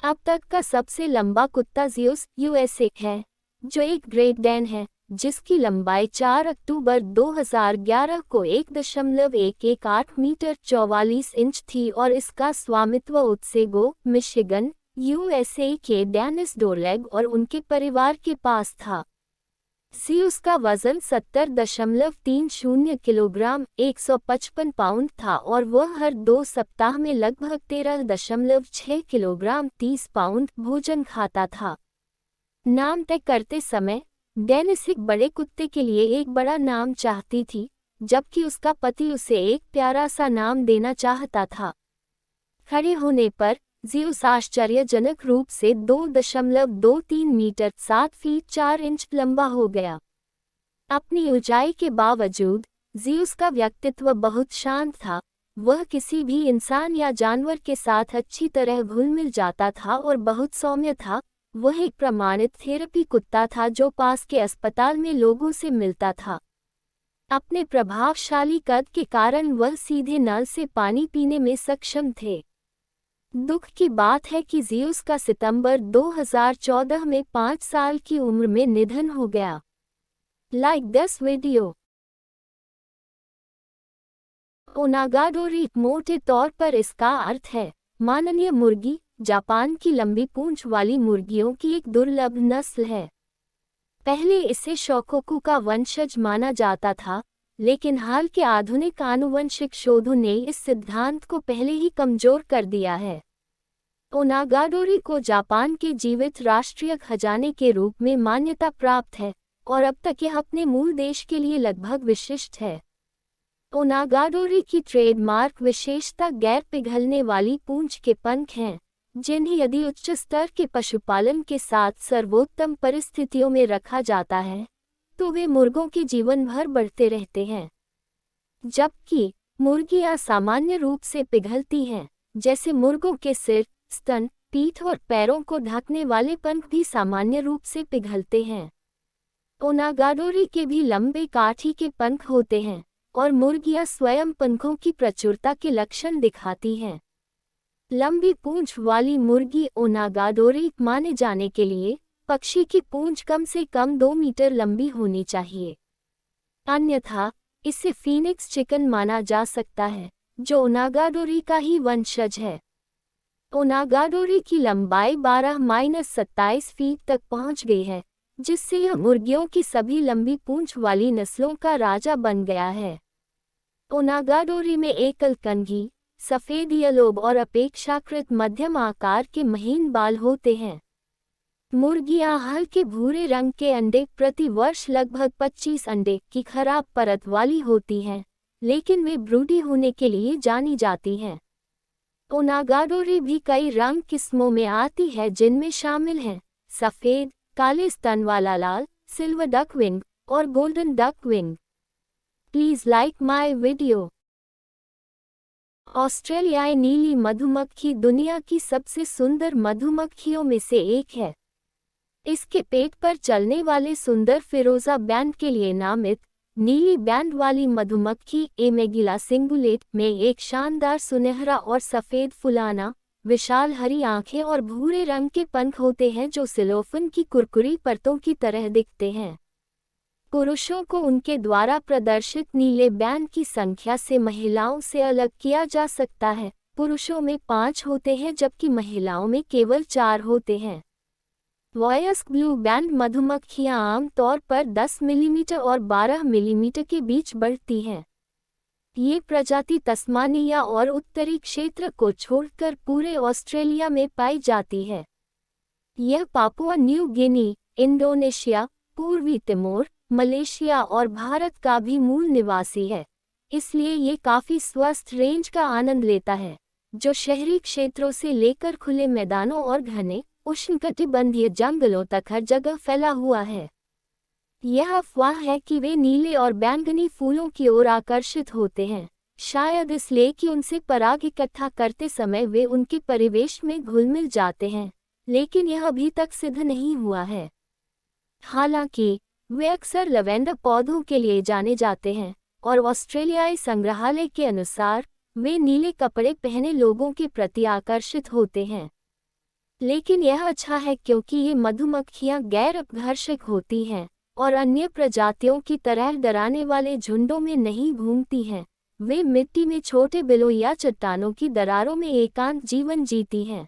अब तक का सबसे लंबा कुत्ता ज़ियुस यूएसए है, जो एक ग्रेट डैन है, जिसकी लंबाई 4 अक्टूबर 2011 को 1.118 मीटर 44 इंच थी और इसका स्वामित्व ओत्सेगो, मिशिगन, यूएसए के डेनिस डोरलेग और उनके परिवार के पास था। ज़ियुस का वजन 70.30 किलोग्राम 155 पाउंड था और वह हर 2 सप्ताह में लगभग 13.6 किलोग्राम 30 पाउंड भोजन खाता था। नाम तय करते समय डेनिस एक बड़े कुत्ते के लिए एक बड़ा नाम चाहती थी, जबकि उसका पति उसे एक प्यारा सा नाम देना चाहता था। खड़े होने पर ज़ियुस आश्चर्यजनक रूप से 2.23 मीटर 7 फीट 4 इंच लंबा हो गया। अपनी ऊंचाई के बावजूद ज़ियुस का व्यक्तित्व बहुत शांत था। वह किसी भी इंसान या जानवर के साथ अच्छी तरह घुल मिल जाता था और बहुत सौम्य था। वह एक प्रमाणित थेरेपी कुत्ता था जो पास के अस्पताल में लोगों से मिलता था। अपने प्रभावशाली कद के कारण वह सीधे नल से पानी पीने में सक्षम थे। दुख की बात है कि ज़ियुस का सितंबर 2014 में 5 साल की उम्र में निधन हो गया। Like this video. ओनागाडोरी मोटे तौर पर इसका अर्थ है माननीय मुर्गी, जापान की लंबी पूंछ वाली मुर्गियों की एक दुर्लभ नस्ल है। पहले इसे शोकोकु का वंशज माना जाता था, लेकिन हाल के आधुनिक आनुवंशिक शोधों ने इस सिद्धांत को पहले ही कमजोर कर दिया है। ओनागाडोरी को जापान के जीवित राष्ट्रीय खजाने के रूप में मान्यता प्राप्त है और अब तक यह अपने मूल देश के लिए लगभग विशिष्ट है। ओनागाडोरी की ट्रेडमार्क विशेषता गैर पिघलने वाली पूंछ के पंख हैं, जिन्हें यदि उच्च स्तर के पशुपालन के साथ सर्वोत्तम परिस्थितियों में रखा जाता है, तो वे मुर्गों के जीवन भर बढ़ते रहते हैं। जबकि मुर्गियां सामान्य रूप से पिघलती हैं, जैसे मुर्गों के सिर, स्तन, पीठ और पैरों को ढकने वाले पंख भी सामान्य रूप से पिघलते हैं। ओनागाडोरी के भी लंबे काठी के पंख होते हैं और मुर्गियां स्वयं पंखों की प्रचुरता के लक्षण दिखाती हैं। लंबी पूंछ वाली मुर्गी ओनागाडोरी माने जाने के लिए पक्षी की पूंछ कम से कम 2 मीटर लंबी होनी चाहिए। अन्यथा इसे फीनिक्स चिकन माना जा सकता है, जो ओनागाडोरी का ही वंशज है। ओनागाडोरी की लंबाई 12-27 फीट तक पहुंच गई है, जिससे यह मुर्गियों की सभी लंबी पूंछ वाली नस्लों का राजा बन गया है। ओनागाडोरी में एकल कंघी, सफ़ेद ईयरलोब और अपेक्षाकृत मध्यम आकार के महीन बाल होते हैं। मुर्गियां हल्के भूरे रंग के अंडे प्रति वर्ष लगभग 25 अंडे की खराब परत वाली होती हैं, लेकिन वे ब्रूडी होने के लिए जानी जाती हैं। ओनागाडोरी भी कई रंग किस्मों में आती है, जिनमें शामिल हैं सफ़ेद, काले स्तन वाला लाल, सिल्वर डक विंग और golden duck wing. Please like my video. ऑस्ट्रेलियाई नीली मधुमक्खी दुनिया की सबसे सुंदर मधुमक्खियों में से एक है। इसके पेट पर चलने वाले सुंदर फिरोजा बैंड के लिए नामित नीली बैंड वाली मधुमक्खी एमेगिला सिंगुलेट में एक शानदार सुनहरा और सफ़ेद फुलाना, विशाल हरी आंखें और भूरे रंग के पंख होते हैं जो सिलोफन की कुरकुरी परतों की तरह दिखते हैं। पुरुषों को उनके द्वारा प्रदर्शित नीले बैंड की संख्या से महिलाओं से अलग किया जा सकता है। पुरुषों में 5 होते हैं जबकि महिलाओं में केवल 4 होते हैं। वयस्क ब्लू बैंड मधुमक्खियां आमतौर पर 10 मिलीमीटर और 12 मिलीमीटर के बीच बढ़ती हैं। ये प्रजाति तस्मानिया और उत्तरी क्षेत्र को छोड़कर पूरे ऑस्ट्रेलिया में पाई जाती है। यह पापुआ न्यू गिनी, इंडोनेशिया, पूर्वी तिमोर, मलेशिया और भारत का भी मूल निवासी है, इसलिए ये काफ़ी स्वस्थ रेंज का आनंद लेता है, जो शहरी क्षेत्रों से लेकर खुले मैदानों और घने उष्णकटिबंधीय जंगलों तक हर जगह फैला हुआ है। यह अफवाह है कि वे नीले और बैंगनी फूलों की ओर आकर्षित होते हैं, शायद इसलिए कि उनसे पराग इकट्ठा करते समय वे उनके परिवेश में घुल मिल जाते हैं, लेकिन यह अभी तक सिद्ध नहीं हुआ है। हालांकि वे अक्सर लैवेंडर पौधों के लिए जाने जाते हैं और ऑस्ट्रेलियाई संग्रहालय के अनुसार वे नीले कपड़े पहने लोगों के प्रति आकर्षित होते हैं। लेकिन यह अच्छा है क्योंकि ये मधुमक्खियां गैर अपघर्षक होती हैं और अन्य प्रजातियों की तरह डराने वाले झुंडों में नहीं घूमती हैं। वे मिट्टी में छोटे बिलों या चट्टानों की दरारों में एकांत जीवन जीती हैं।